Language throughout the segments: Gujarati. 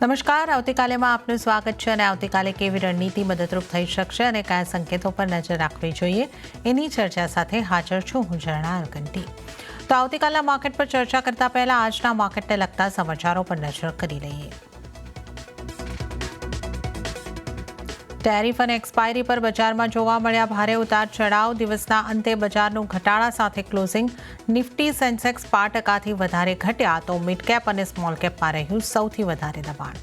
નમસ્કાર, આવતીકાલેમાં આપનું સ્વાગત છે અને આવતીકાલે કેવી રણનીતિ મદદરૂપ થઈ શકશે અને કયા સંકેતો પર નજર રાખવી જોઈએ એની ચર્ચા સાથે હાજર છું હું ઝરણા અરગંટી। તો આવતીકાલના માર્કેટ પર ચર્ચા કરતા પહેલા આજના માર્કેટને લગતા સમાચારો પર નજર કરી લઈએ। ટેરિફ અને એક્સપાયરી પર બજારમાં જોવા મળ્યા ભારે ઉતાર ચઢાવ। દિવસના અંતે બજારનું ઘટાડા સાથે ક્લોઝિંગ। નિફ્ટી સેન્સેક્સ 5%થી વધારે ઘટ્યા તો મિડ કેપ અને સ્મોલ કેપમાં રહ્યું સૌથી વધારે દબાણ।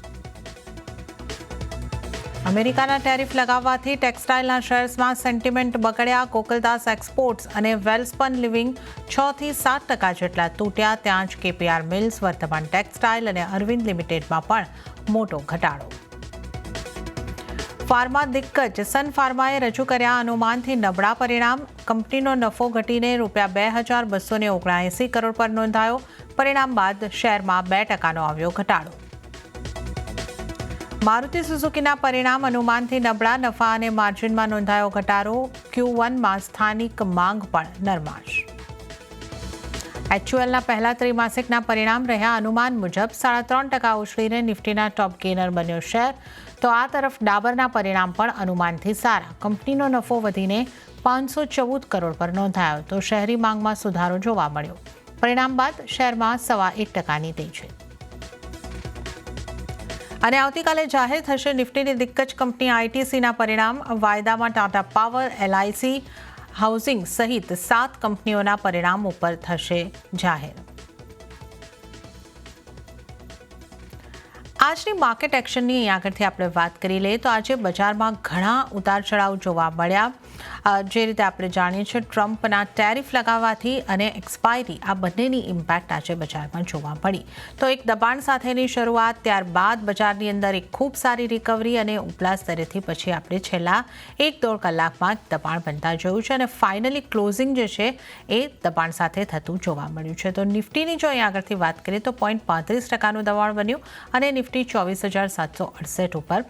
અમેરિકાના ટેરિફ લગાવવાથી ટેક્સટાઇલના શેર્સમાં સેન્ટિમેન્ટ બગડ્યા। ગોકુલદાસ એક્સપોર્ટ્સ અને વેલસ્પન લિવિંગ 6થી 7% જેટલા તૂટ્યા। ત્યાં જ કેપીઆર મિલ્સ, વર્ધમાન ટેક્સટાઇલ અને અરવિંદ લિમિટેડમાં પણ મોટો ઘટાડો। ફાર્મા દિગ્ગજ સન ફાર્માએ રજૂ કર્યા અનુમાનથી નબળા પરિણામ। કંપનીનો નફો ઘટીને ₹2,279 કરોડ પર નોંધાયો। પરિણામ બાદ શેરમાં 2%નો આવ્યો ઘટાડો। મારુતિ સુઝુકીના પરિણામ અનુમાનથી નબળા। નફા અને માર્જિનમાં નોંધાયો ઘટાડો। Q1માં સ્થાનિક માંગ પણ નરમાશ। HULના પહેલા ત્રિમાસિકના પરિણામ રહ્યા અનુમાન મુજબ। 3.5% ઉછળીને નિફ્ટીના ટોપ ગેનર બન્યો શેર। તો આ તરફ ડાબરના પરિણામ પણ અનુમાનથી સારા। કંપનીનો નફો વધીને 514 કરોડ પર નોંધાયો તો શહેરી માંગમાં સુધારો જોવા મળ્યો। પરિણામ બાદ શેરમાં 1.25%ની તેજી। અને આવતીકાલે જાહેર થશે નિફ્ટીની દિગ્ગજ કંપની આઈટીસીના પરિણામ। વાયદામાં ટાટા પાવર, LIC, હાઉસિંગ સહિત 7 કંપનીઓના પરિણામ ઉપર થશે જાહેર। આજની માર્કેટ એક્શનની અહીં આગળથી આપણે વાત કરી લઈએ તો આજે બજારમાં ઘણા ઉતાર ચઢાવ જોવા મળ્યા। જે રીતે આપણે જાણીએ છીએ ટ્રમ્પના ટેરિફ લગાવવાથી અને એક્સપાયરી આ બંનેની ઇમ્પેક્ટ આજે બજારમાં જોવા મળી। તો એક દબાણ સાથેની શરૂઆત, ત્યારબાદ બજારની અંદર એક ખૂબ સારી રિકવરી અને ઉપલા સ્તરેથી પછી આપણે છેલ્લા 1-1.5 કલાકમાં દબાણ બનતા જોયું છે અને ફાઇનલી ક્લોઝિંગ જે છે એ દબાણ સાથે થતું જોવા મળ્યું છે। તો નિફ્ટીની જો અહીં આગળથી વાત કરીએ તો 0.35%નું દબાણ બન્યું અને નિફ્ટી 24,768 ઉપર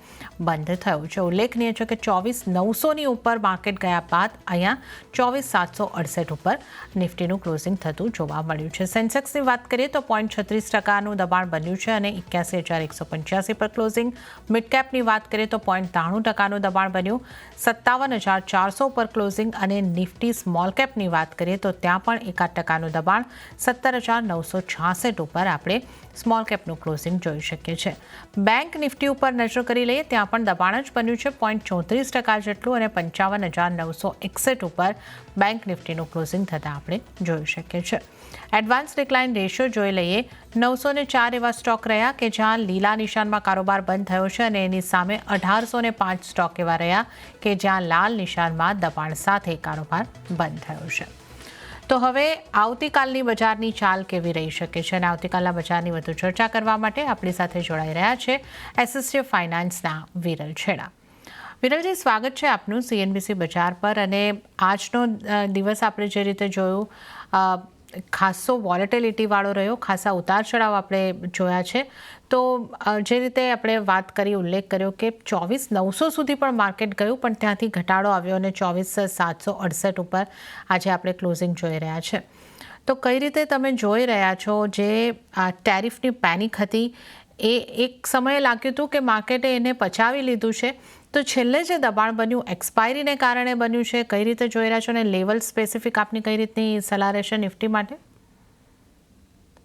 બંધ થયું છે। ઉલ્લેખનીય છે કે 24,900ની ઉપર માર્કેટ ગયા બાદ અહીંયા 24,768 ઉપર નિફ્ટીનું ક્લોઝિંગ થતું જોવા મળ્યું છે। સેન્સેક્સની વાત કરીએ તો 0.36%નું દબાણ બન્યું છે અને 81,185 પર ક્લોઝિંગ। મિડ કેપની વાત કરીએ તો 0.93%નું દબાણ બન્યું, 57,400 પર ક્લોઝિંગ અને નિફ્ટી સ્મોલ કેપની વાત કરીએ તો ત્યાં પણ 1% દબાણ, 17,966 ઉપર આપણે સ્મોલ કેપનું ક્લોઝિંગ જોઈ શકીએ છીએ। બેંક નિફ્ટી ઉપર નજર કરી લઈએ, ત્યાં પણ દબાણ જ બન્યું છે 0.34% જેટલું અને 55,961 ઉપર બેંક નિફ્ટીનું ક્લોઝિંગ થતાં આપણે જોઈ શકીએ છીએ। એડવાન્સ ડિક્લાઇન રેશિયો જોઈ લઈએ, 904 એવા સ્ટોક રહ્યા કે જ્યાં લીલા નિશાનમાં કારોબાર બંધ થયો છે અને એની સામે 1,805 સ્ટોક એવા રહ્યા કે જ્યાં લાલ નિશાનમાં દબાણ સાથે કારોબાર બંધ થયો છે। તો હવે આવતીકાલની બજારની ચાલ કેવી રહી શકે છે અને આવતીકાલના બજારની વધુ ચર્ચા કરવા માટે આપણી સાથે જોડાઈ રહ્યા છે એસએસજી ફાઇનાન્સના વિરલ છેડા। વિરલજી, સ્વાગત છે આપનું CNBC બજાર પર। અને આજનો દિવસ આપણે જે રીતે જોયું ખાસો વોલેટિલિટીવાળો રહ્યો, ખાસા ઉતાર ચઢાવ આપણે જોયા છે। તો જે રીતે આપણે વાત કરી, ઉલ્લેખ કર્યો કે 24,900 સુધી પણ માર્કેટ ગયું પણ ત્યાંથી ઘટાડો આવ્યો અને 24,768 ઉપર આજે આપણે ક્લોઝિંગ જોઈ રહ્યા છે। તો કઈ રીતે તમે જોઈ રહ્યા છો જે ટેરિફની પેનિક હતી એ એક સમયે લાગ્યું હતું કે માર્કેટે એને પચાવી લીધું છે, તો છેલ્લે જે દબાણ બન્યું એક્સપાયરીને કારણે બન્યું છે, કઈ રીતે જોઈ રહ્યા છો અને લેવલ સ્પેસિફિક આપની કઈ રીતની સલાહ રહેશે નિફ્ટી માટે?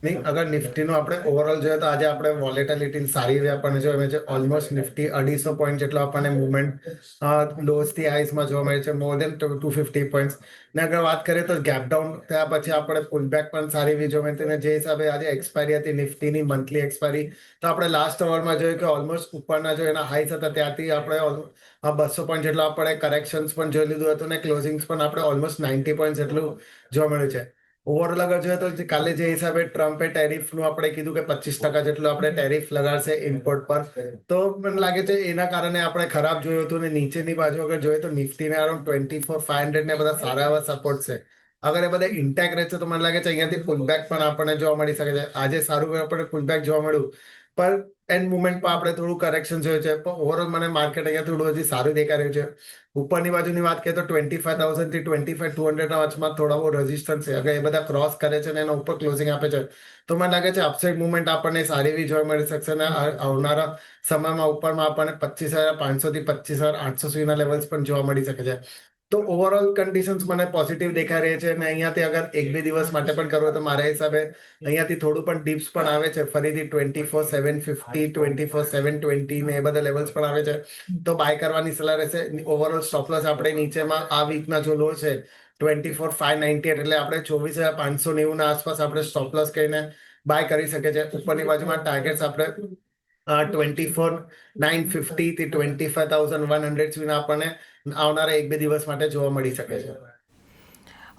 નહીં, અગર નિફ્ટીનું આપણે ઓવરઓલ જોઈએ તો આજે આપણે વોલેટિલિટી સારી એવી આપણને જોવા છે। ઓલમોસ્ટ નિફ્ટી 250 પોઈન્ટ જેટલો આપણને મુવમેન્ટ લોઝથી હાઈસમાં જોવા મળે છે, મોર દેન 250 પોઈન્ટ્સ। ને અગર વાત કરીએ તો ગેપ ડાઉન થયા પછી આપણે પુલબેક પણ સારી એવી જોવા મળતી અને જે હિસાબે આજે એક્સપાયરી હતી નિફ્ટીની મંથલી એક્સપાયરી, તો આપણે લાસ્ટ અવરમાં જોયું કે ઓલમોસ્ટ ઉપરના જો એના હાઈસ હતા ત્યાંથી આપણે 200 પોઈન્ટ જેટલો આપણે કરેક્શન્સ પણ જોઈ લીધું હતું અને ક્લોઝિંગ્સ પણ આપણે ઓલમોસ્ટ 90 પોઈન્ટ જેટલું જોવા મળ્યું છે। ઓવરઓલ અગર જોઈએ તો કાલે જે હિસાબે ટ્રમ્પે ટેરિફનું આપણે કીધું કે 25% જેટલું આપણે ટેરિફ લગાડશે ઇમ્પોર્ટ પર, તો મને લાગે છે એના કારણે આપણે ખરાબ જોયું હતું। અને નીચેની બાજુ અગર જોઈએ તો નિફ્ટીને અરાઉન્ડ 24,500 ને બધા સારા એવા સપોર્ટ છે। અગર એ બધા ઇન્ટેક રહેશે તો મને લાગે છે અહીંયાથી પુલબેક પણ આપણને જોવા મળી શકે છે। આજે સારું આપણે પુલબેક જોવા મળ્યું પર એન્ડ મુવમેન્ટમાં આપણે થોડું કરેક્શન જોયું છે, પણ ઓવરઓલ મને માર્કેટ અહીંયા થોડું હજી સારું દેખાઈ રહ્યું છે. ઉપરની બાજુની વાત કરીએ તો 25,000 થી 25,200 ના વચમાં થોડા બહુ રેઝિસ્ટન્સ છે. અગર એ બધા ક્રોસ કરે છે અને એના ઉપર ક્લોઝિંગ આપે છે તો મને લાગે છે અપસાઇડ મુવમેન્ટ આપણને સારી એવી જોવા મળી શકશે અને આવનારા સમયમાં ઉપરમાં આપણને 25,500 થી 25,800 સુધીના લેવલ્સ પણ જોવા મળી શકે છે. તો ઓવરઓલ કન્ડિશન્સ મને પોઝિટિવ દેખાઈ રહી છે અને અહીંયાથી અગર 1-2 દિવસ માટે પણ કરવો તો મારા હિસાબે અહીંયાથી થોડું પણ ડિપ્સ પણ આવે છે, ફરીથી 24,750 24,720 ને એ બધા લેવલ્સ પણ આવે છે, તો બાય કરવાની સલાહ રહેશે. ઓવરઓલ સ્ટોપ લોસ આપણે નીચેમાં આ વીકના જો લો છે 24,598, એટલે આપણે 24,590 ના આસપાસ આપણે સ્ટોપ લોસ કરીને બાય કરી શકે છે. ઉપરની બાજુમાં ટાર્ગેટ્સ આપણે 24,950 થી 25,100 સુધીના આપણને આવનારા 1-2 દિવસ માટે જોવા મળી શકે છે.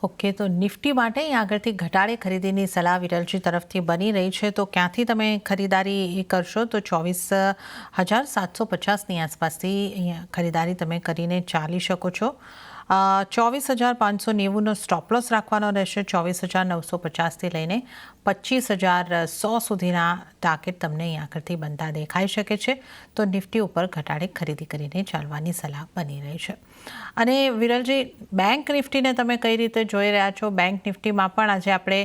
ઓકે, તો નિફ્ટી માટે અહીં આગળથી ઘટાડે ખરીદીની સલાહ વિરલજી તરફથી બની રહી છે, તો ક્યાંથી તમે ખરીદારી કરશો? તો 24,750ની આસપાસથી અહીંયા ખરીદારી તમે કરીને ચાલી શકો છો. 24,590નો સ્ટોપ લોસ રાખવાનો રહેશે. 24,950થી લઈને 25,100 સુધીના ટાર્ગેટ તમને અહીં આગળથી બનતા દેખાઈ શકે છે. તો નિફ્ટી ઉપર ઘટાડે ખરીદી કરીને ચાલવાની સલાહ બની રહી છે. અને વિરલજી, બેંક નિફ્ટીને તમે કઈ રીતે જોઈ રહ્યા છો? બેંક નિફ્ટીમાં પણ આજે આપણે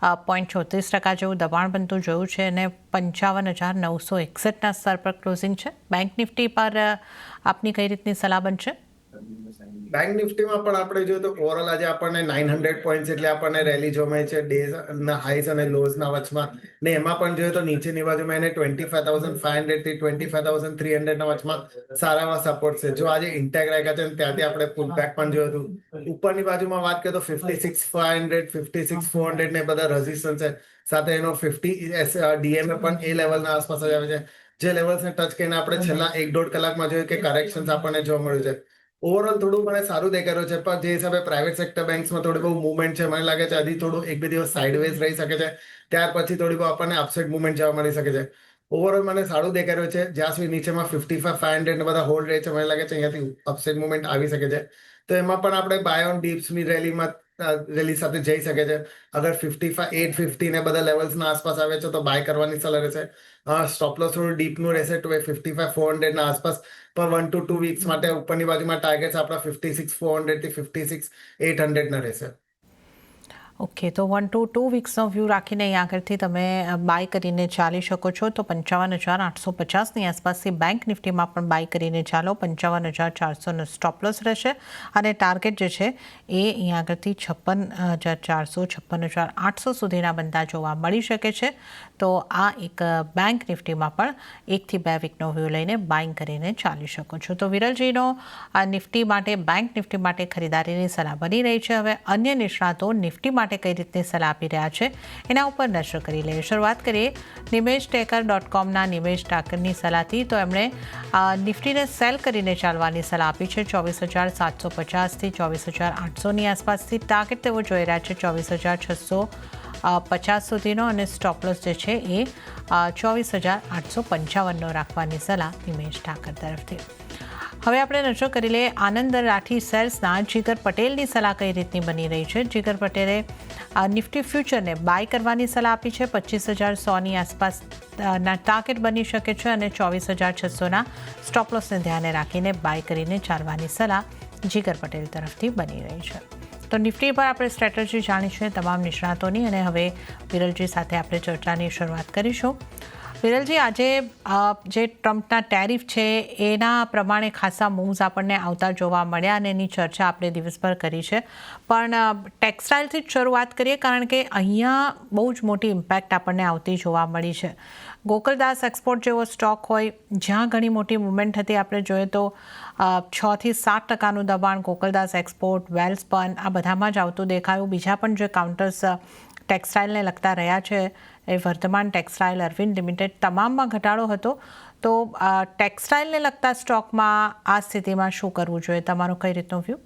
0.36% જેવું દબાણ બનતું જોયું છે અને 55,961ના સ્તર પર ક્લોઝિંગ છે. બેંક નિફ્ટી પર આપની કઈ રીતની સલાહ બનશે? બેંક નિફ્ટીમાં પણ આપણે જોઈએ તો ઓવરઓલ આજે આપણને 900 પોઈન્ટ્સ એટલે આપણને રેલી જોવા મળે છે ડેઝ ના હાઈસ અને લોઝ ના વચમાં, ને એમાં પણ જોઈએ તો નીચેની બાજુમાં એને 25,500 થી 25,300 ના વચમાં સારા એવા સપોર્ટ છે. જો આજે ઇન્ટેક રાખ્યા છે ત્યાંથી આપણે પુલ બેક પણ જોયું હતું. ઉપરની બાજુમાં વાત કરીએ તો 56,500 56,400 ને બધા રેઝિસ્ટન્સ છે, સાથે એનો 50 ડીએમએ પણ એ લેવલના આસપાસ જ આવે છે, જે લેવલ્સને ટચ કરીને આપણે છેલ્લા 1-1.5 કલાકમાં જોયું કે કરેક્શન્સ આપણને જોવા મળ્યું છે. ઓવરઓલ થોડું મને સારું દેખાઈ રહ્યું છે, પણ જે હિસાબે પ્રાઇવેટ સેક્ટર બેંક્સમાં થોડી બહુ મુવમેન્ટ છે, મને લાગે છે હજી થોડું 1-2 દિવસ સાઇડવેઝ રહી શકે છે, ત્યાર પછી થોડી બહુ આપણને અપસાઇડ મુવમેન્ટ જોવા મળી શકે છે. ઓવરઓલ મને સારું દેખાઈ રહ્યું છે. જ્યાં સુધી નીચેમાં 55,500 ને બધા હોલ્ડ રહે છે, મને લાગે છે અહીંયાથી અપસાઇડ મુવમેન્ટ આવી શકે છે. તો એમાં પણ આપણે બાય ઓન ડીપ્સની રેલી સાથે જઈ શકે છે. અગર 55,850 ને બધા લેવલ્સના આસપાસ આવે છે તો બાય કરવાની સલાહ રહેશે. સ્ટોપ લોસ થોડું ડીપનું રહેશે તો 55,400 ના આસપાસ, પણ 1 to 2 વીક્સ માટે ઉપરની બાજુમાં ટાર્ગેટ્સ આપણા 56,400 થી 56,800 ના રહેશે. ઓકે, તો 1 to 2 વીક્સનો વ્યૂ રાખીને અહીં આગળથી તમે બાય કરીને ચાલી શકો છો. તો 55,850ની આસપાસથી બેંક નિફ્ટીમાં પણ બાય કરીને ચાલો. 55,400નો સ્ટોપ લોસ રહેશે અને ટાર્ગેટ જે છે એ અહીં આગળથી 56,400 56,800 સુધીના બનતા જોવા મળી શકે છે. તો આ એક બેંક નિફ્ટીમાં પણ 1 થી 2 વીકનો વ્યૂ લઈને બાઇંગ કરીને ચાલી શકો છો. તો વિરલજીનો આ નિફ્ટી માટે, બેંક નિફ્ટી માટે ખરીદારીની સલાહ બની રહી છે. હવે અન્ય નિષ્ણાતો નિફ્ટી માટે કઈ રીતની સલાહ આપી રહ્યા છે એના ઉપર નજર કરી લઈએ. શરૂઆત કરીએ નિમેશટેકર.comના નિમેશ ઠાકરની સલાહથી. તો એમણે નિફ્ટીને સેલ કરીને ચાલવાની સલાહ આપી છે. 24,750થી 24,800ની આસપાસથી ટાર્ગેટ તેઓ જોઈ રહ્યા છે 24,650 સુધીનો, અને સ્ટોપ લોસ જે છે એ 24,855નો રાખવાની સલાહ નિમેશ ઠાકર તરફથી. હવે આપણે નજર કરી લઈએ આનંદ રાઠી સેલ્સના જીગર પટેલની સલાહ કઈ રીતની બની રહી છે. જીગર પટેલે નિફ્ટી ફ્યુચરને બાય કરવાની સલાહ આપી છે. 25,100ની આસપાસના ટાર્ગેટ બની શકે છે અને 24,600ના સ્ટોપ લોસને ધ્યાને રાખીને બાય કરીને ચાલવાની સલાહ જીગર પટેલ તરફથી બની રહી છે. તો નિફ્ટી પર આપણે સ્ટ્રેટેજી જાણી છે તમામ નિષ્ણાતોની, અને હવે વિરલજી સાથે આપણે ચર્ચાની શરૂઆત કરીશું. વિરલજી, આજે જે ટ્રમ્પના ટેરિફ છે એના પ્રમાણે ખાસા મૂવ્સ આપણને આવતા જોવા મળ્યા અને એની ચર્ચા આપણે દિવસભર કરી છે, પણ ટેક્સટાઇલથી જ શરૂઆત કરીએ, કારણ કે અહીંયા બહુ જ મોટી ઇમ્પેક્ટ આપણને આવતી જોવા મળી છે. ગોકલદાસ એક્સપોર્ટ જેવો સ્ટોક હોય જ્યાં ઘણી મોટી મુવમેન્ટ હતી, આપણે જોઈએ તો 6 થી 7% દબાણ ગોકલદાસ એક્સપોર્ટ, વેલસ્પન આ બધામાં જ આવતું દેખાયું. બીજા પણ જે કાઉન્ટર્સ ટેક્સટાઇલને લગતા રહ્યા છે એ વર્ધમાન ટેક્સટાઇલ, અરવિંદ લિમિટેડ, તમામમાં ઘટાડો હતો. તો ટેક્સટાઇલને લગતા સ્ટોકમાં આ સ્થિતિમાં શું કરવું જોઈએ? તમારો કઈ રીતનો વ્યૂ?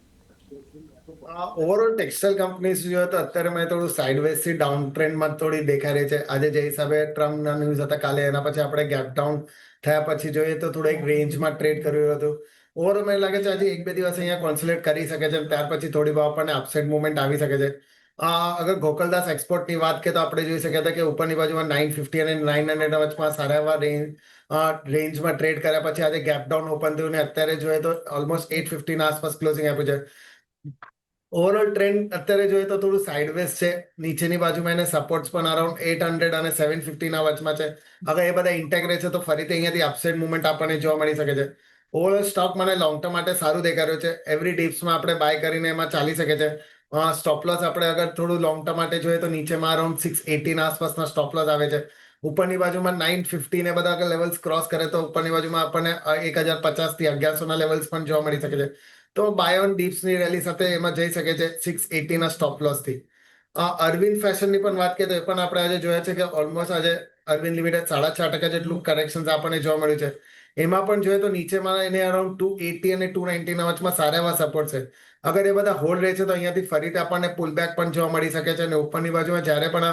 ઓવરઓલ ટેક્સટાઇલ કંપનીઝ જોઈએ તો અત્યારે મેં થોડું સાઇડવેઝથી ડાઉન ટ્રેન્ડમાં થોડી દેખાઈ રહી છે. આજે જે હિસાબે ટ્રમ્પના ન્યૂઝ હતા કાલે, એના પછી આપણે ગેપ ડાઉન થયા પછી જોઈએ તો થોડું એક રેન્જમાં ટ્રેડ કર્યું હતું. ઓવરઓલ મને લાગે છે આજે 1-2 દિવસ અહીંયા કોન્સોલિડેટ કરી શકે છે, ત્યાર પછી થોડી બહુ આપણને અપસાઇડ મુવમેન્ટ આવી શકે છે. અગર ગોકલદાસ એક્સપોર્ટની વાત કરીએ તો આપણે જોઈ શક્યા હતા કે ઉપરની બાજુમાં 950 અને 900 વચમાં સારા એવા રેન્જમાં ટ્રેડ કર્યા પછી આજે ગેપ ડાઉન ઓપન થયું અને અત્યારે જોઈએ તો ઓલમોસ્ટ 850 ના આસપાસ ક્લોઝિંગ આપ્યું છે. ઓવરઓલ ટ્રેન્ડ અત્યારે જોઈએ તો થોડું સાઇડવેઝ છે. નીચેની બાજુમાં એને સપોર્ટ્સ પણ અરાઉન્ડ 800 અને 750 ના વચમાં છે. અગર એ બધા ઇન્ટેગ્રે છે તો ફરીથી અહીંયાથી અપસાઇડ મુવમેન્ટ આપણને જોવા મળી શકે છે. ઓવરઓલ સ્ટોક મને લોંગ ટર્મ માટે સારું દેખાઈ રહ્યું છે. એવરી ડિપ્સમાં આપણે બાય કરીને એમાં ચાલી શકે છે. સ્ટોપ લોસ આપણે અગર થોડું લોંગ ટર્મ માટે જોઈએ તો નીચેમાં અરાઉન્ડ 680 ના આસપાસના સ્ટોપ લોસ આવે છે. ઉપરની બાજુમાં 950 ને બધા અગર લેવલ્સ ક્રોસ કરે તો ઉપરની બાજુમાં આપણને 1050 થી 1100 ના લેવલ્સ પણ જોવા મળી શકે છે. તો બાય ઓન ડીપ્સની રેલી સાથે એમાં જઈ શકે છે 680 ના સ્ટોપ લોસ થી. અરવિંદ ફેશનની પણ વાત કરીએ તો એ પણ આપણે આજે જોયા છે કે ઓલમોસ્ટ આજે અરવિંદ લિમિટેડ 4.5% જેટલું કરેક્શન આપણને જોવા મળ્યું છે. એમાં પણ જોઈએ તો નીચેમાં એને અરાઉન્ડ 280 અને 290 ના વચમાં સારા એવા સપોર્ટ છે. અગર એ બધા હોલ્ડ રહે છે તો અહીંયાથી ફરીથી આપણને પુલબેક પણ જોવા મળી શકે છે અને ઉપરની બાજુમાં જ્યારે પણ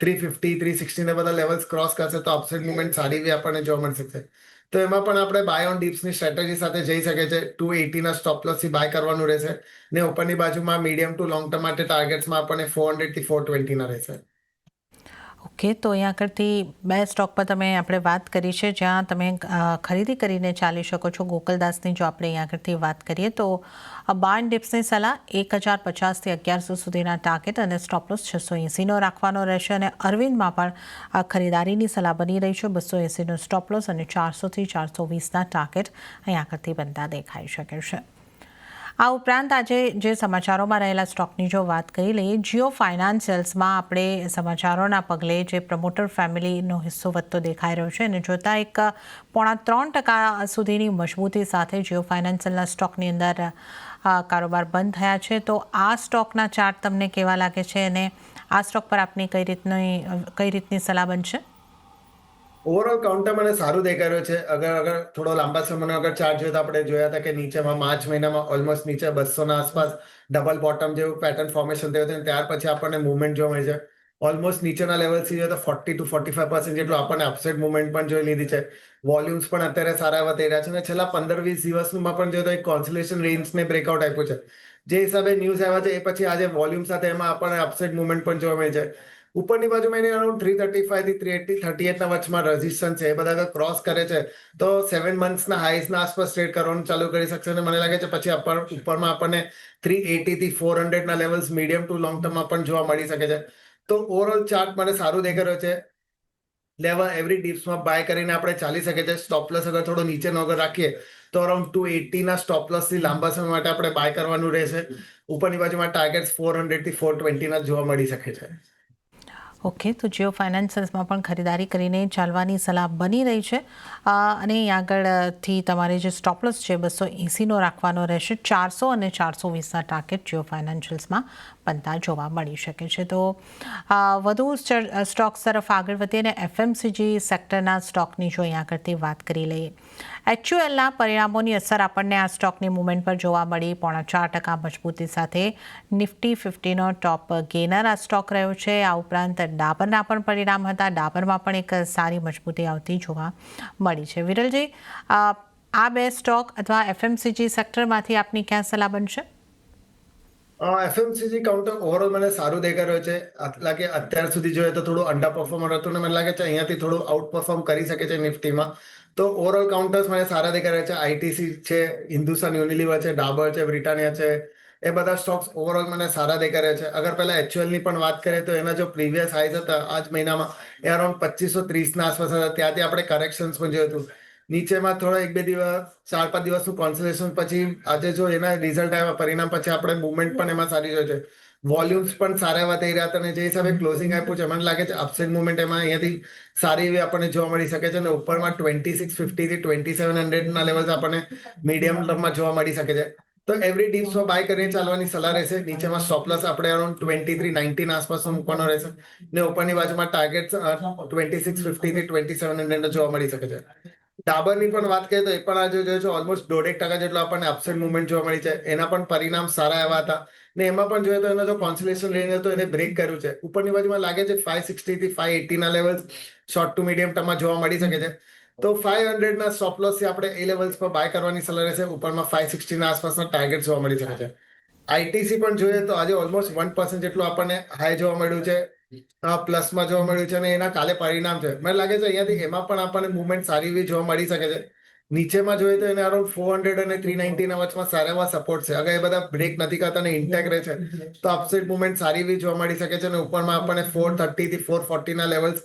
350 360 ને બધા લેવલ્સ ક્રોસ કરશે તો અપસાઇડ મુવમેન્ટ સારી એવી આપણને જોવા મળી શકશે. તો એમાં પણ આપણે બાય ઓન ડિપ્સની સ્ટ્રેટેજી સાથે જઈ શકે છે. 280 ના સ્ટોપ લોસ થી બાય કરવાનું રહેશે ને ઉપરની બાજુમાં મીડિયમ ટુ લોંગ ટર્મ માટે ટાર્ગેટ્સમાં આપણને 400 થી 420 ના રહેશે. ઓકે, તો અહીંયા આગળથી બે સ્ટોક પર આપણે વાત કરી છે જ્યાં તમે ખરીદી કરીને ચાલી શકો છો. ગોકલદાસની જો આપણે અહીંયા આગળથી વાત કરીએ તો બાર ડિપ્સની સલાહ 1050થી 1100 સુધીના ટાર્ગેટ અને સ્ટોપ લોસ 680નો રાખવાનો રહેશે અને અરવિંદમાં પણ ખરીદારીની સલાહ બની રહી છે. 280નો સ્ટોપ લોસ અને 400થી 420ના ટાર્ગેટ અહીંયા આગળથી બનતા દેખાઈ શકે છે. આ ઉપરાંત આજે જે સમાચારોમાં રહેલા સ્ટોકની જો વાત કરી લઈએ, જીઓ ફાઇનાન્શિયલ્સમાં આપણે સમાચારોના પગલે જે પ્રમોટર ફેમિલીનો હિસ્સો વધતો દેખાઈ રહ્યો છે અને જોતાં એક 3.5% સુધીની મજબૂતી સાથે જીઓ ફાઇનાન્શિયલના સ્ટોકની અંદર કારોબાર બંધ થયા છે. તો આ સ્ટોકના ચાર્ટ તમને કેવા લાગે છે અને આ સ્ટોક પર આપની કઈ રીતની સલાહ બનશે? ઓવરઓલ કાઉન્ટર મને સારું દેખાઈ રહ્યું છે. અગર થોડો લાંબા સમયનો અગર ચાર્ટ જોઈએ તો આપણે જોયા હતા કે નીચેમાં માર્ચ મહિનામાં ઓલમોસ્ટ નીચે 200 ના આસપાસ ડબલ બોટમ જેવું પેટર્ન ફોર્મેશન થયું હતું. ત્યાર પછી આપણને મુવમેન્ટ જોવા મળી છે. ઓલમોસ્ટ નીચેના લેવલથી જોઈએ તો 40 to 45% જેટલું આપણને અપસાઇડ મુવમેન્ટ પણ જોઈ લીધી છે. વોલ્યુમ્સ પણ અત્યારે સારા એવા થઈ રહ્યા છે અને છેલ્લા 15-20 દિવસમાં પણ જોઈએ તો એક કોન્સોલેશન રેન્જને બ્રેકઆઉટ આપ્યું છે. જે હિસાબે ન્યૂઝ આવ્યા છે એ પછી આજે વોલ્યુમ સાથે એમાં આપણને અપસાઇડ મુવમેન્ટ પણ જોવા મળી છે. ઉપરની બાજુમાં એને અરાઉન્ડ 335 થી 338 ના વચમાં રેઝિસ્ટન્સ છે. એ બધા ક્રોસ કરે છે તો 7 મંથ્સના હાઈસના આસપાસ ટ્રેડ કરવાનું ચાલુ કરી શકશે અને મને લાગે છે પછી ઉપરમાં આપણને 380 થી 400 ના લેવલ્સ મીડિયમ ટુ લોંગ ટર્મમાં પણ જોવા મળી શકે છે. તો ઓવરઓલ ચાર્ટ મને સારું દેખાઈ રહ્યો છે. લેવલ એવરી ડિપ્સમાં બાય કરીને આપણે ચાલી શકે છે. સ્ટોપ લોસ અગર થોડો નીચેનો અગર રાખીએ તો અરાઉન્ડ 280 ના સ્ટોપ લોસ થી લાંબા સમય માટે આપણે બાય કરવાનું રહેશે. ઉપરની બાજુમાં ટાર્ગેટ્સ 400 થી 420 ના જોવા મળી શકે છે. ઓકે, તો જીઓ ફાઇનાન્શિયલ્સમાં પણ ખરીદારી કરીને ચાલવાની સલાહ બની રહી છે અને આગળથી તમારે જે સ્ટોપ લોસ છે 280નો રાખવાનો રહેશે. 400 અને 420ના ટાર્ગેટ જીઓ ફાઇનાન્શિયલ્સમાં બનતા જોવા મળી શકે છે. તો વધુ સ્ટોક્સ તરફ આગળ વધીએ અને એફએમસીજી સેક્ટરના સ્ટોકની જો અહીંયા આગળથી વાત કરી લઈએ. એચયુએલના પરિણામોની અસર આપણને આ સ્ટોકની મુવમેન્ટ પર જોવા મળી. 4.5% મજબૂતી સાથે નિફ્ટી 50નો ટોપ ગેનર આ સ્ટોક રહ્યો છે. આ ઉપરાંત ડાબરના પણ પરિણામ હતા. ડાબરમાં પણ એક સારી મજબૂતી આવતી જોવા મળી છે. વિરલજી, આ બે સ્ટોક અથવા એફએમસીજી સેક્ટરમાંથી આપની ક્યાં સલાહ બનશે? એફએમસીજી કાઉન્ટર ઓવરઓલ મને સારું દેખાઈ રહ્યું છે. લાગે અત્યાર સુધી જોઈએ તો થોડું અંડર પરફોર્મર હતું ને મને લાગે છે અહીંયાથી થોડું આઉટ પરફોર્મ કરી શકે છે નિફ્ટીમાં. તો ઓવરઓલ કાઉન્ટર્સ મને સારા દેખાઈ રહ્યા છે. આઈટીસી છે, હિન્દુસ્તાન યુનિલિવર છે, ડાબર છે, બ્રિટાનિયા છે, એ બધા સ્ટોક્સ ઓવરઓલ મને સારા દેખાઈ રહ્યા છે. અગર પહેલા એચયુએલની પણ વાત કરીએ તો એના જો પ્રીવિયસ હાઈઝ હતા આજ મહિનામાં એ અરાઉન્ડ 2530 ના આસપાસ હતા. ત્યાંથી આપણે કરેક્શન્સ પણ જોયું હતું. નીચેમાં થોડા 1-2 દિવસ 4-5 દિવસનું કોન્સોલેશન પછી આજે જો એના રિઝલ્ટ આવ્યા પરિણામ પછી આપણે મુવમેન્ટ પણ એમાં સારી જોઈ છે. વોલ્યુમ્સ પણ સારા એવા થઈ રહ્યા હતા અને જે હિસાબે ક્લોઝિંગ આપ્યું છે મને લાગે છે અપસાઇડ મુવમેન્ટ એમાં અહીંયાથી સારી એવી આપણને જોવા મળી શકે છે અને ઉપરમાં 2650 થી 2700 ના લેવલ્સ આપણને મીડિયમ ટર્મમાં જોવા મળી શકે છે. તો એવરી ડીપ્સમાં બાય કરીને ચાલવાની સલાહ રહેશે. નીચેમાં સ્ટોપ લોસ આપણે અરાઉન્ડ 2390 ના આસપાસનો મૂકવાનો રહેશે ને ઉપરની બાજુમાં ટાર્ગેટ 2650 થી 2700 જોવા મળી શકે છે. ડાબરની પણ વાત કરીએ તો એ પણ આજે જોઈએ છે ઓલમોસ્ટ 1.5% જેટલો આપણને અપસાઇડ મુવમેન્ટ જોવા મળી છે. એના પણ પરિણામ સારા એવા હતા ને એમાં પણ જોઈએ તો એનો જો કોન્સોલેશન રેન્જ હતો એને બ્રેક કર્યું છે. ઉપરની બાજુમાં લાગે છે 560 થી 580 ના લેવલ્સ શોર્ટ ટુ મીડિયમ ટર્મમાં જોવા મળી શકે છે. તો 500 ના સ્ટોપ લોસ થી આપણે એ લેવલ્સ પર બાય કરવાની સલાહ રહેશે. ઉપરમાં 560 ના આસપાસના ટાર્ગેટ જોવા મળી શકે છે. આઈટીસી પણ જોઈએ તો આજે ઓલમોસ્ટ 1% જેટલું આપણને હાઈ જોવા મળ્યું છે, પ્લસમાં જોવા મળ્યું છે, અને એના કાલે પરિણામ છે. મને લાગે છે અહીંયાથી એમાં પણ આપણને મુવમેન્ટ સારી એવી જોવા મળી શકે છે. નીચેમાં જોઈએ તો એને અરાઉન્ડ 400 અને 390 ના વચમાં સારા એવા સપોર્ટ છે. અગર એ બધા બ્રેક નથી કરતા અને ઇન્ટેક રહે છે તો અપસાઇડ મુવમેન્ટ સારી એવી જોવા મળી શકે છે, અને ઉપરમાં આપણને 430 થી 440 ના લેવલ્સ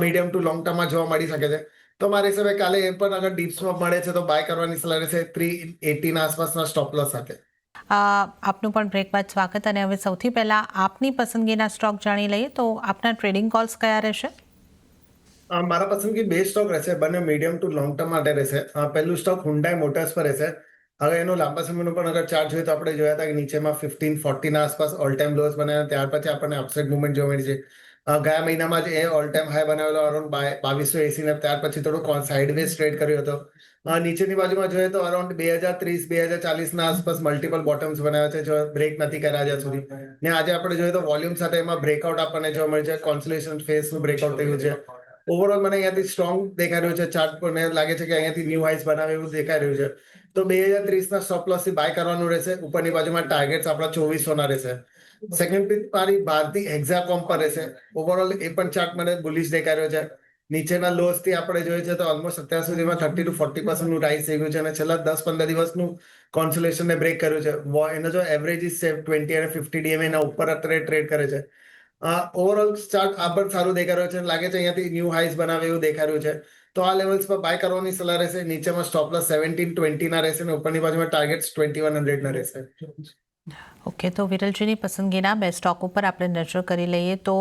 મીડિયમ ટુ લોંગ ટર્મમાં જોવા મળી શકે છે. તો મારા હિસાબે કાલે એ પણ અગર ડીપ્સમાં મળે છે તો બાય કરવાની સલાહ રહેશે 380 ના આસપાસના સ્ટોપ લોસ સાથે. આપનું પણ બ્રેક બાદ સ્વાગત. અને હવે સૌથી પહેલાં આપની પસંદગીના સ્ટોક જાણી લઈએ તો આપના ટ્રેડિંગ કોલ્સ કયા રહેશે? મારા પસંદગી બે સ્ટોક રહેશે, બંને મીડિયમ ટુ લોંગ ટર્મ માટે રહેશે. પહેલું સ્ટોક હુન્ડાઈ મોટર્સ પર રહેશે. હવે એનો લાંબા સમયનો પણ અગર ચાર્ટ જોઈએ તો આપણે જોયા હતા કે નીચેમાં 1540 ના આસપાસ ઓલ ટાઈમ લોસ બનાવ્યા, ત્યાર પછી આપણને અપસાઇડ મુવમેન્ટ જોવા મળી છે. ગયા મહિનામાં જ એ ઓલ ટાઈમ હાઈ બનાવેલો અરાઉન્ડ 2280 ને ત્યાર પછી થોડું સાઇડવેઝ ટ્રેડ કર્યો હતો. નીચેની બાજુમાં જોઈએ તો અરાઉન્ડ 2030-2040 ના આસપાસ મલ્ટિપલ બોટમ્સ બનાવ્યા છે, જો બ્રેક નથી કર્યા હજુ સુધી. ને આજે આપણે જોઈએ તો વોલ્યુમ સાથે એમાં બ્રેકઆઉટ આપણને જોવા મળે છે, કોન્સોલિડેશન ફેઝનું બ્રેકઆઉટ થયું છે. ઓવરઓલ મને અહીંયાથી સ્ટ્રોંગ દેખાઈ રહ્યું છે ચાર્ટ પર, મને લાગે છે કે અહીંયાથી ન્યૂ હાઈસ બનાવે એવું દેખાઈ રહ્યું છે. તો 2030 ના સ્ટોપ લોસ થી બાય કરવાનું રહેશે. ઉપરની બાજુમાં ટાર્ગેટ્સ આપણા 2400 ના રહેશે. સેકન્ડ પીક મારી ભારતી હેક્ઝાકોમ પર રહેશે. ઓવરઓલ એ પણ ચાર્ટ મને બુલિશ દેખાઈ રહ્યો છે. નીચેના લોસ થી આપણે જોઈએ છે તો ઓલમોસ્ટ અત્યાર સુધીમાં 30 to 40% નું રાઇઝ થઈ ગયું છે, અને છેલ્લા 10-15 દિવસનું કોન્સોલેશન ને બ્રેક કર્યું છે. એનો જો એવરેજ ઇઝ 20 અને 50 ડીએમએ ના ઉપર અત્યારે ટ્રેડ કરે છે. ઓવરઓલ ચાર્ટ આ પણ સારું દેખાઈ રહ્યું છે, લાગે છે અહીંયાથી ન્યૂ હાઈસ બનાવે એવું દેખાઈ રહ્યું છે. તો આ લેવલ્સ પર બાય કરવાની સલાહ રહેશે. નીચેમાં સ્ટોપ લોસ 1720 ના રહેશે, અને ઉપરની બાજુમાં ટાર્ગેટ્સ 2100 ના રહેશે. ઓકે, તો વિરલજીની પસંદગીના બે સ્ટોક ઉપર આપણે નજર કરી લઈએ તો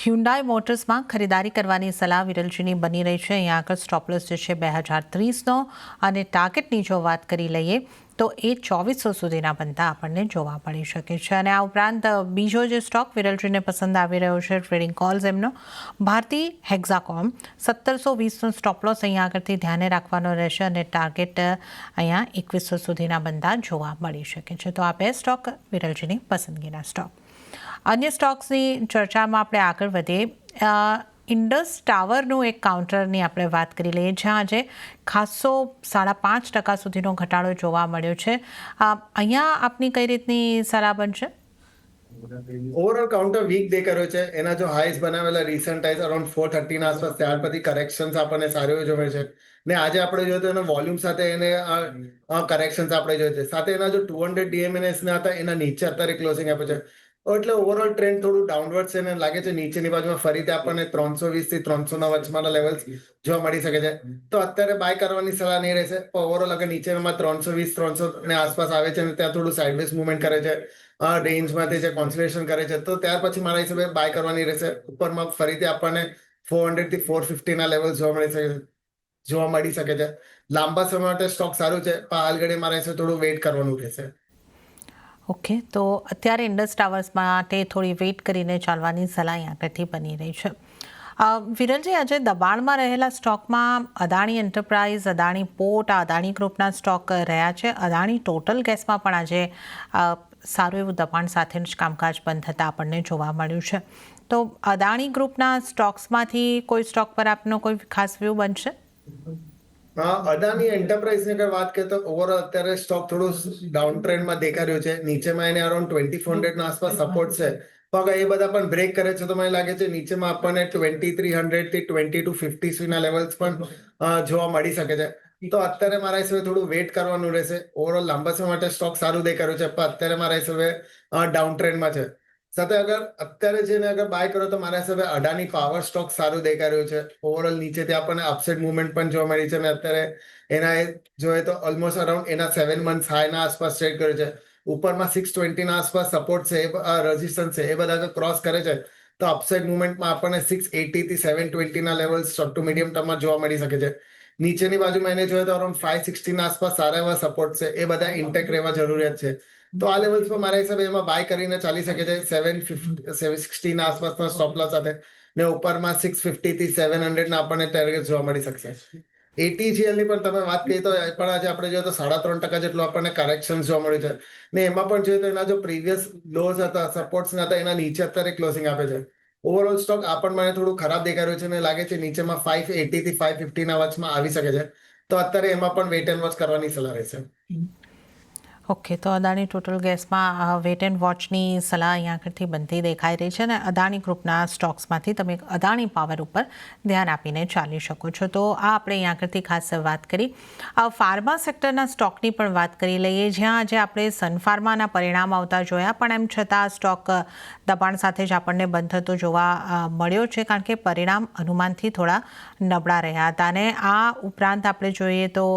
હ્યુન્ડાઈ મોટર્સમાં ખરીદારી કરવાની સલાહ વિરલજીની બની રહી છે. અહીંયા આગળ સ્ટોપ લોસ જે છે 2030નો, અને ટાર્ગેટની જો વાત કરી લઈએ તો એ 2400 સુધીના બનતા આપણને જોવા મળી શકે છે. અને આ ઉપરાંત બીજો જે સ્ટોક વિરલજીને પસંદ આવી રહ્યો છે ટ્રેડિંગ કોલ્સ એમનો, ભારતી હેક્ઝાકોમ 1720નો સ્ટોપ લોસ અહીંયા આગળથી ધ્યાને રાખવાનો રહેશે, અને ટાર્ગેટ અહીંયા 2100 સુધીના બનતા જોવા મળી શકે છે. તો આ બે સ્ટોક વિરલજીની પસંદગીના સ્ટોક. અન્ય સ્ટોક્સની ચર્ચામાં આપણે આગળ વધીએ. ઇન્ડસ ટાવરનું એક કાઉન્ટરની આપણે વાત કરી લઈએ, જ્યાં આજે ખાસો 5.5% સુધીનો ઘટાડો જોવા મળ્યો છે. અહીંયા આપની કઈ રીતની સલાહ બનશે? ઓવરઓલ કાઉન્ટર વીક દેખાઈ રહ્યો છે. એના જો હાઈસ બનાવેલા રિસન્ટ હાઈસ અરાઉન્ડ 430 ના આસપાસ, ત્યાર પછી કરેક્શન્સ આપણને સારું એવું જોવે છે. ને આજે આપણે જોઈએ તો એના વોલ્યુમ સાથે એને કરેક્શન્સ આપણે જોઈએ છે. સાથે એના જો 200 ડીએમએનએસ ના હતા એના નીચે અત્યારે ક્લોઝિંગ આપે છે. એટલે ઓવરઓલ ટ્રેન્ડ થોડું ડાઉનવર્ડ છે, અને લાગે છે નીચેની બાજુમાં ફરીથી આપણને 320 થી 300 ના વચમાંના લેવલ્સ જોવા મળી શકે છે. તો અત્યારે બાય કરવાની સલાહ નહીં રહેશે. ઓવરઓલ અગર નીચેમાં 320-300 ને આસપાસ આવે છે, અને ત્યાં થોડું સાઇડવેઝ મુવમેન્ટ કરે છે, રેન્જમાંથી જે કોન્સોલિડેશન કરે છે, તો ત્યાર પછી મારા હિસાબે બાય કરવાની રહેશે. ઉપરમાં ફરીથી આપણને 400 થી 450 ના લેવલ જોવા મળી શકે છે. લાંબા સમય માટે સ્ટોક સારું છે, પણ હાલ ઘડી મારા હિસાબે થોડું વેઇટ કરવાનું રહેશે. ઓકે, તો અત્યારે ઇન્ડસ ટાવર્સ માટે થોડી વેઇટ કરીને ચાલવાની સલાહ અહીંયા આગળથી બની રહી છે. વિરલજી, આજે દબાણમાં રહેલા સ્ટોકમાં અદાણી એન્ટરપ્રાઇઝ, અદાણી પોર્ટ, અદાણી ગ્રુપના સ્ટોક રહ્યા છે. અદાણી ટોટલ ગેસમાં પણ આજે સારું એવું દબાણ સાથે જ કામકાજ બંધ થતાં આપણને જોવા મળ્યું છે. તો અદાણી ગ્રુપના સ્ટોક્સમાંથી કોઈ સ્ટોક પર આપનો કોઈ ખાસ વ્યૂ બનશે? અદાની એન્ટરપ્રાઇઝની અગર વાત કરીએ તો ઓવરઓલ અત્યારે સ્ટોક થોડું ડાઉન ટ્રેન્ડમાં દેખાઈ રહ્યું છે. નીચેમાં એને અરાઉન્ડ 2400 ના આસપાસ સપોર્ટ છે. તો અગર એ બધા પણ બ્રેક કરે છે તો મને લાગે છે નીચેમાં આપણને 2300 થી 2250 ના લેવલ્સ પણ જોવા મળી શકે છે. તો અત્યારે મારા હિસાબે થોડું વેઇટ કરવાનું રહેશે. ઓવરઓલ લાંબા સમય માટે સ્ટોક સારું દેખાઈ રહ્યું છે, પણ અત્યારે મારા હિસાબે ડાઉન ટ્રેન્ડમાં છે. સાથે અગર અત્યારે જેને અગર બાય કરો તો મારા હિસાબે અડાની પાવર સ્ટોક સારું દેખાઈ રહ્યું છે. ઓવરઓલ નીચેથી આપણને અપસાઇડ મુવમેન્ટ પણ જોવા મળી છે, અને અત્યારે એના જોઈએ તો ઓલમોસ્ટ અરાઉન્ડ એના 7 મંથ હાઈના આસપાસ ટ્રેડ કર્યો છે. ઉપરમાં 620 ના આસપાસ સપોર્ટ છે, રેઝિસ્ટન્સ છે, એ બધા ક્રોસ કરે છે તો અપસાઇડ મુવમેન્ટમાં આપણને 680 થી 720 ના લેવલ શોર્ટ ટુ મીડિયમ ટર્મમાં જોવા મળી શકે છે. નીચેની બાજુમાં એને જોઈએ તો અરાઉન્ડ 560 ના આસપાસ સારા એવા સપોર્ટ છે, એ બધા ઇન્ટેક રહેવા જરૂરિયાત છે. તો આ લેવલ્સ પર મારા હિસાબે એમાં બાય કરીને ચાલી શકે છે 760 ના આસપાસના સ્ટોપ લોસ સાથે, ને ઉપરમાં 650 થી 700 ના આપણને ટાર્ગેટ જોવા મળી શકશે. એટીજીએલ ની પણ તમે વાત કરી તો પણ આજે આપણે જોઈએ તો 3.5% જેટલું આપણને કરેક્શન જોવા મળ્યું છે. ને એમાં પણ જોઈએ તો એના જો પ્રીવિયસ લોઝ હતા, સપોર્ટ્સ હતા, એના નીચે અત્યારે ક્લોઝિંગ આપે છે. ઓવરઓલ સ્ટોક આ પણ મને થોડું ખરાબ દેખાઈ રહ્યું છે, અને લાગે છે નીચેમાં 580 થી 550 ના વચમાં આવી શકે છે. તો અત્યારે એમાં પણ વેટ એન્ડ વોચ કરવાની સલાહ રહેશે. ઓકે, તો અદાણી ટોટલ ગેસમાં વેટ એન્ડ વોચની સલાહ અહીંયા આગળથી બનતી દેખાઈ રહી છે અને અદાણી ગ્રુપના સ્ટોક્સમાંથી તમે અદાણી પાવર ઉપર ધ્યાન આપીને ચાલી શકો છો. તો આ આપણે અહીંયા આગળથી ખાસ વાત કરી. ફાર્મા સેક્ટરના સ્ટોકની પણ વાત કરી લઈએ, જ્યાં આજે આપણે સન ફાર્માના પરિણામ આવતા જોયા, પણ એમ છતાં સ્ટોક દબાણ સાથે જ આપણને બંધ થતો જોવા મળ્યો છે, કારણ કે પરિણામ અનુમાનથી થોડા નબળા રહ્યા હતા. અને આ ઉપરાંત આપણે જોઈએ તો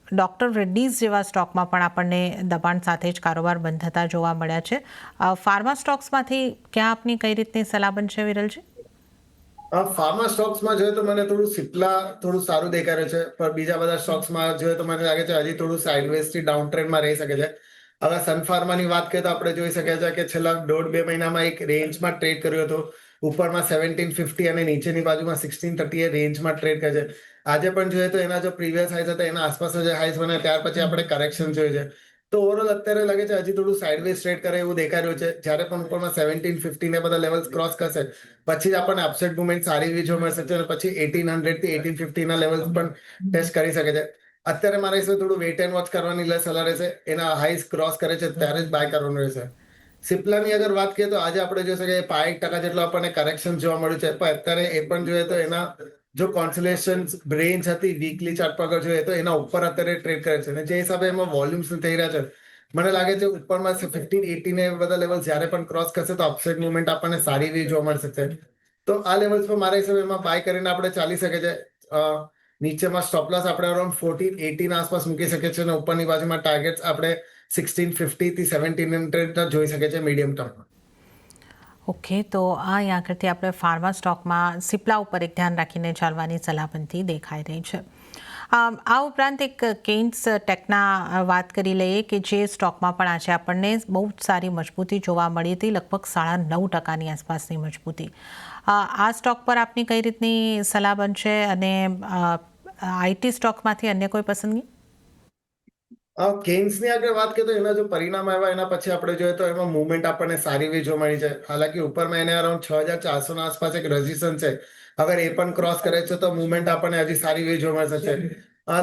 ડૉક્ટર રેડ્ડીઝ જેવા સ્ટોકમાં પણ આપણને દબાણ સાથે જ કારોબાર બંધ થતા જોવા મળ્યા છે. ફાર્મા સ્ટોક્સમાંથી ક્યાં આપની કઈ રીતની સલાહ બનશે, વિરલજી? ફાર્મા સ્ટોક્સમાં જોઈએ તો મને થોડું સિપ્લા થોડું સારું દેખાઈ રહ્યું છે, પણ બીજા બધા સ્ટોક્સમાં જોઈએ તો મને લાગે છે હજી થોડું સાઇડવેઝથી ડાઉન ટ્રેન્ડમાં રહી શકે છે. હવે સન ફાર્માની વાત કરીએ તો આપણે જોઈ શકીએ છીએ કે છેલ્લા 1.5-2 મહિનામાં એક રેન્જમાં ટ્રેડ કર્યો હતો. ઉપરમાં 1750 અને નીચેની બાજુમાં 1630 રેન્જમાં ટ્રેડ કરે છે. આજે પણ જોઈએ તો એના જો પ્રીવિયસ હાઈસ હતા એના આસપાસ જે હાઈસ બને ત્યાર પછી આપણે કરેક્શન જોયું છે. તો ઓવરઓલ અત્યારે લાગે છે હજી થોડું સાઇડવેઝ ટ્રેડ કરે એવું દેખાઈ રહ્યું છે. જ્યારે પણ ઉપરમાં 1750 ને બધા લેવલ્સ ક્રોસ કરશે પછી જ આપણને અપસાઇડ મુવમેન્ટ સારી એવી જોવા મળશે અને પછી 1800 થી 1850 ના લેવલ્સ પણ ટેસ્ટ કરી શકે છે. અત્યારે મારા હિસાબે થોડું વેઇટ એન્ડ વોચ કરવાની સલાહ રહેશે. એના હાઈસ ક્રોસ કરે છે ત્યારે જ બાય કરવાનું રહેશે. સિપ્લાની અગર વાત કરીએ તો આજે આપણે જોઈ શકીએ 5% જેટલો આપણને કરેક્શન જોવા મળ્યું છે, પણ અત્યારે એ પણ જોઈએ તો એના જો કોન્સોલેશન રેન્જ હતી વીકલી ચાર્ટ પર અગર જોઈએ તો એના ઉપર અત્યારે ટ્રેડ કરે છે અને જે હિસાબે એમાં વોલ્યુમ્સ થઈ રહ્યા છે, મને લાગે છે ઉપરમાં 1580 ને બધા લેવલ જ્યારે પણ ક્રોસ કરશે તો અપસાઇડ મુવમેન્ટ આપણને સારી એવી જોવા મળશે છે. તો આ લેવલ્સ પર મારા હિસાબે એમાં બાય કરીને આપણે ચાલી શકે છે. નીચેમાં સ્ટોપલોસ આપણે અરાઉન્ડ 1480 ના આસપાસ મૂકી શકીએ છીએ અને ઉપરની બાજુમાં ટાર્ગેટ્સ આપણે 1650 થી 1700 જોઈ શકીએ છીએ મીડિયમ ટર્મમાં. ઓકે, તો આ અહીંયા આગળથી આપણે ફાર્મા સ્ટોકમાં સિપ્લા ઉપર એક ધ્યાન રાખીને ચાલવાની સલાહ બનતી દેખાઈ રહી છે. આ ઉપરાંત એક કેન્સ ટેકના વાત કરી લઈએ કે જે સ્ટોકમાં પણ આજે આપણને બહુ જ સારી મજબૂતી જોવા મળી હતી, લગભગ 9.5% આસપાસની મજબૂતી. આ સ્ટોક પર આપની કઈ રીતની સલાહ બનશે અને આઈટી સ્ટોકમાંથી અન્ય કોઈ પસંદગી? કેન્સની આગળ વાત કરીએ તો એના જો પરિણામ આવ્યા એના પછી આપણે જોઈએ તો એમાં મુવમેન્ટ આપણને સારી એવી જોવા મળી છે. હાલાકી ઉપરમાં એને અરાઉન્ડ 6400 ના આસપાસ એક રેઝિસ્ટન્સ છે. અગર એ પણ ક્રોસ કરે છે તો મુવમેન્ટ આપણને હજી સારી એવી જોવા મળી શકે.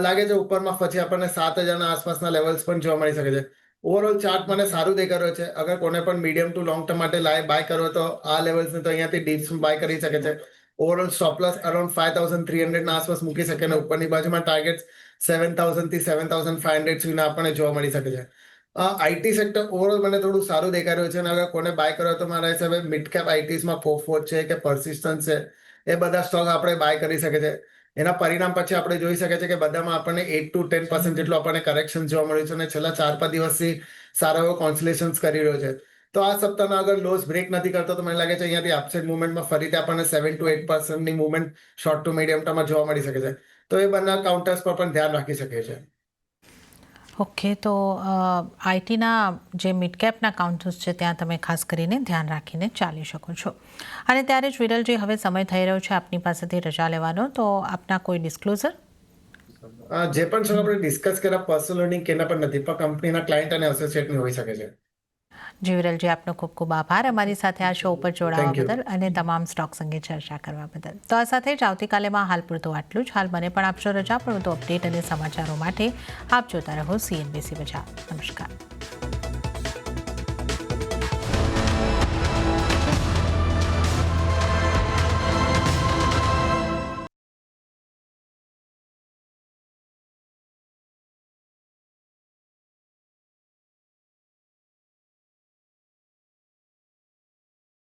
લાગે છે ઉપરમાં પછી આપણને 7000 ના આસપાસના લેવલ્સ પણ જોવા મળી શકે છે. ઓવરઓલ ચાર્ટ મને સારું દેખાઈ રહ્યો છે. અગર કોને પણ મીડિયમ ટુ લોંગ ટર્મ માટે બાય કરવો તો આ લેવલ્સને તો અહીંયાથી ડીપ્સ બાય કરી શકે છે. ઓવરઓલ સ્ટોપ લોસ અરાઉન્ડ 5300 ના આસપાસ મૂકી શકે અને ઉપરની બાજુમાં ટાર્ગેટ 7000 થી 7500 સુધીના આપણને જોવા મળી શકે છે. આઈટી સેક્ટર ઓવરઓલ મને થોડું સારું દેખાઈ રહ્યું છે અને અગર કોને બાય કરો તો મારા હિસાબે મિડ કેપ આઈટીસમાં પોફોર્ટ છે કે પરસિસ્ટન્સ છે, એ બધા સ્ટોક આપણે બાય કરી શકે છે. એના પરિણામ પછી આપણે જોઈ શકીએ છીએ કે બધામાં આપણને 8 to 10% જેટલું આપણને કરેક્શન જોવા મળ્યું છે અને છેલ્લા 4-5 દિવસથી સારો એવો કોન્સોલેશન્સ કરી રહ્યો છે. તો આ સપ્તાહનો અગર લોસ બ્રેક નથી કરતો તો મને લાગે છે અહીંયાથી અપસાઇડ મુવમેન્ટમાં ફરીથી આપણને 7 to 8% ની મુવમેન્ટ શોર્ટ ટુ મીડિયમ ટર્મમાં જોવા મળી શકે છે. તો એ બંને કાઉન્ટર્સ પર પણ ધ્યાન રાખી શકે છે. ઓકે, તો આઈટીના જે મિડ કેપના કાઉન્ટર્સ છે ત્યાં તમે ખાસ કરીને ધ્યાન રાખીને ચાલી શકો છો. અને ત્યારે જ વિરલજી, હવે સમય થઈ રહ્યો છે આપની પાસેથી રજા લેવાનો, તો આપના કોઈ ડિસ્ક્લોઝર? જે પણ સ્ટોક આપણે ડિસ્કસ કર્યા પર્સનલ અર્નિંગ કેના પણ નથી, પણ કંપનીના ક્લાયન્ટ અને એસોસિએટની હોઈ શકે છે. જી વિરલજી, આપનો ખૂબ ખૂબ આભાર અમારી સાથે આ શો ઉપર જોડાવા થેન્ક યુ. બદલ અને તમામ સ્ટોક્સ અંગે ચર્ચા કરવા બદલ. તો આ સાથે જ આવતીકાલેમાં હાલ પૂરતું આટલું જ. હાલ મને પણ આપશો રજા, પણ વધુ અપડેટ અને સમાચારો માટે આપ જોતા રહો CNBC બજાર. નમસ્કાર.